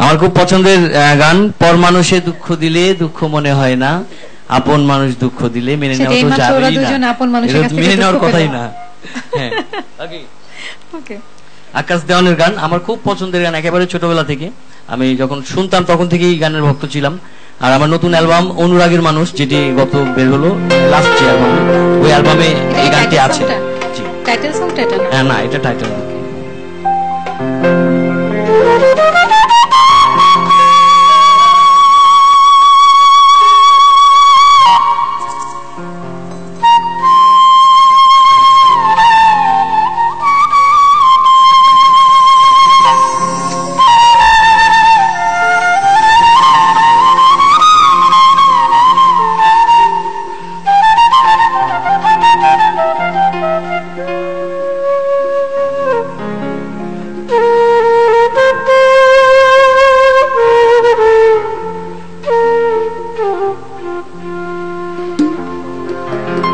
আমার খুব পছন্দের গান, পর মানুষে দুঃখ দিলে দুঃখ মনে হয় না, আপন মানুষ দুঃখ দিলে মেনে নেওয়া তো যাবেই না, মেনে নেওয়ার কথাই না। হ্যাঁ, ওকে। আকাশ দেওয়ানের গান আমার খুব পছন্দের গান, একেবারে ছোটবেলা থেকে আমি যখন শুনতাম তখন থেকেই গানের ভক্ত ছিলাম। আর আমার নতুন অ্যালবাম অনুরাগের মানুষ, যেটি গত বের হলো লাস্ট যে অ্যালবাম, ওই অ্যালবামে এই গানটি আছে। টাইটেল সংটা এটা না? না, এটা টাইটেল না।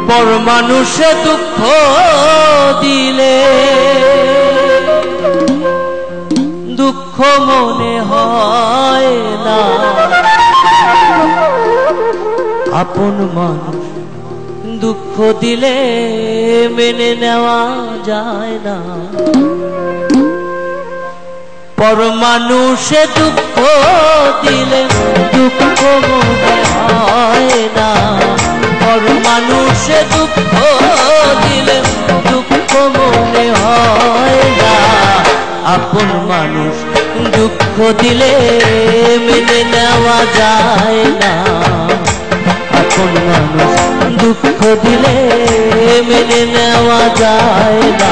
পর মানুষে দুঃখ দিলে দুঃখ মনে হয় না, আপন মানুষ দুঃখ দিলে মেনে নেওয়া যায় না। পর মানুষে দুঃখ দিলে দুঃখ মনে হয় না, পর মানুষে দুঃখ দিলে দুঃখ মনে হয় না, আপন মানুষ দুঃখ দিলে মেনে নেওয়া যায় না, আপন মানুষ দুঃখ দিলে মেনে নেওয়া যায় না।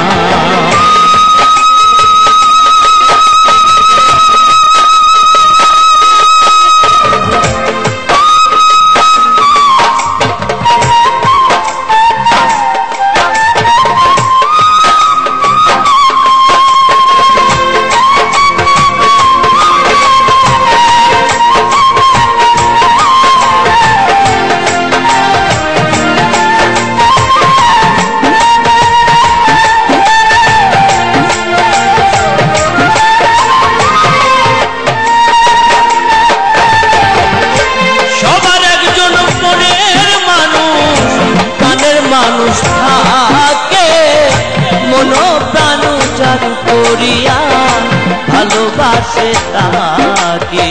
ভালোবাসে তাকে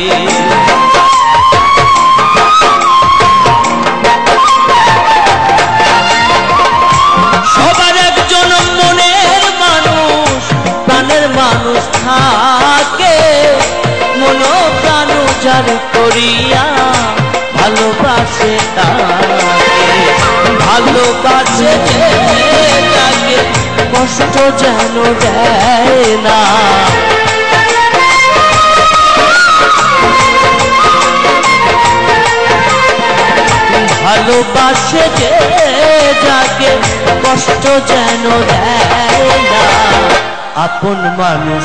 সবার একজন মনের মানুষ, প্রাণের মানুষ থাকে, মন প্রাণ যার করিয়া ভালোবাসে তাকে, ভালোবাসে তাকে কষ্ট যেন দেয় না, ভালোবাসে যে যাকে কষ্ট যেন দেয় না, আপন মানুষ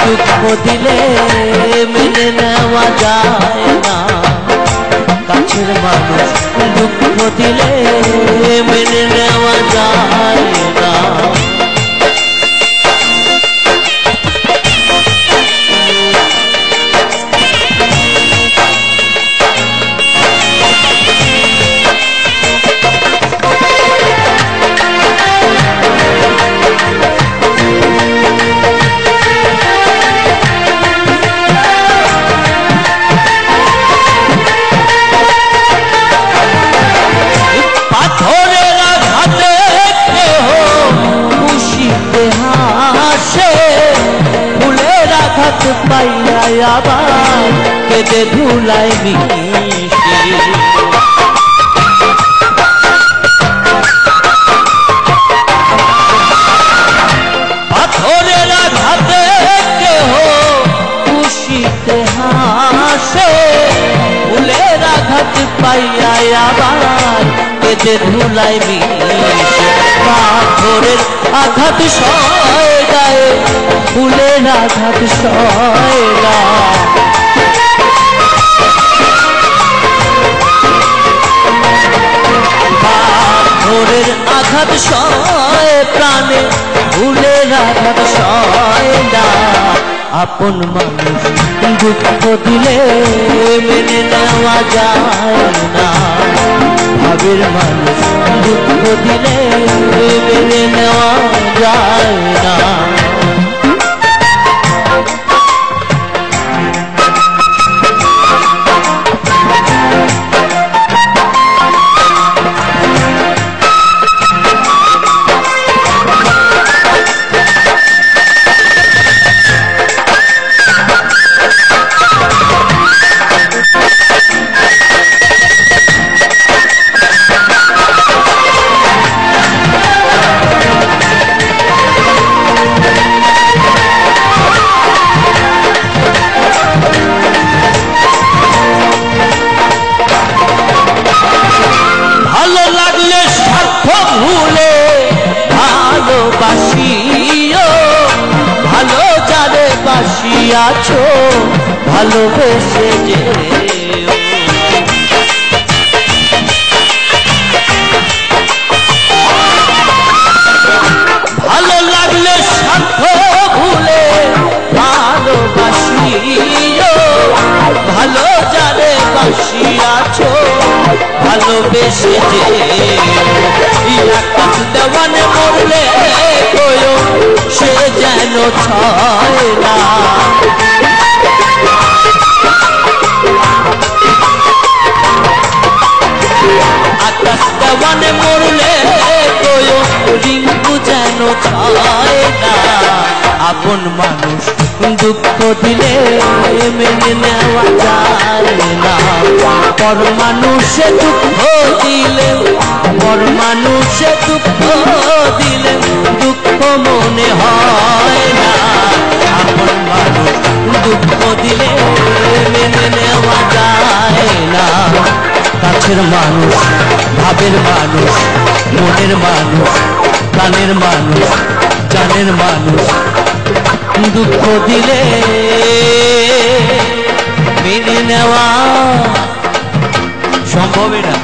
দুঃখ দিলে মেনে নেওয়া যায় না, কাছের মানুষ দুঃখ দিলে মেনে নেওয়া যায় না। পাইয়া আবার কেঁদে ধুলাই মিশে, পাথরের আঘাতে কেহ খুশিতে হাসে, ফুলের আঘাত পাইয়া আবার কেঁদে ধুলাই মিশে, পাথরের আঘাত সয় গায়ে ফুলের আঘাত সয় না, পাথরের আঘাত সয় প্রাণে ফুলের আঘাত সয় না, আপন মানুষ দুঃখ দিলে মেনে নেওয়া যায় না, ভাবের মানুষ দুঃখ দিলে মেনে নেওয়া যায় না। ভালো যারে বাসিয়াছো ভালোবেসে যে ভালো লাগলে স্বার্থ ভুলে ভালোবাসিও, ভালো যারে বাসিয়াছো ভালোবেসে যে আকাশ দেওয়ানে মরলে সে যেন ছয় না, আকাশ দেওয়ানে মরলে রিঙ্কু যেন ছয় না। আপন মানুষ দুঃখ দিলে মেনে নেওয়া যায় না, পর মানুষে দুঃখ দিলে পর মানুষে দুঃখ দিলে দুঃখ মনে হয় না। আপন মানুষ দুঃখ দিলে মেনে নেওয়া যায় না, কাছের মানুষ ভাবের মানুষ মনের মানুষ প্রাণের মানুষ জানের মানুষ দুঃখ দিলে মেনে নেওয়া সম্ভব না।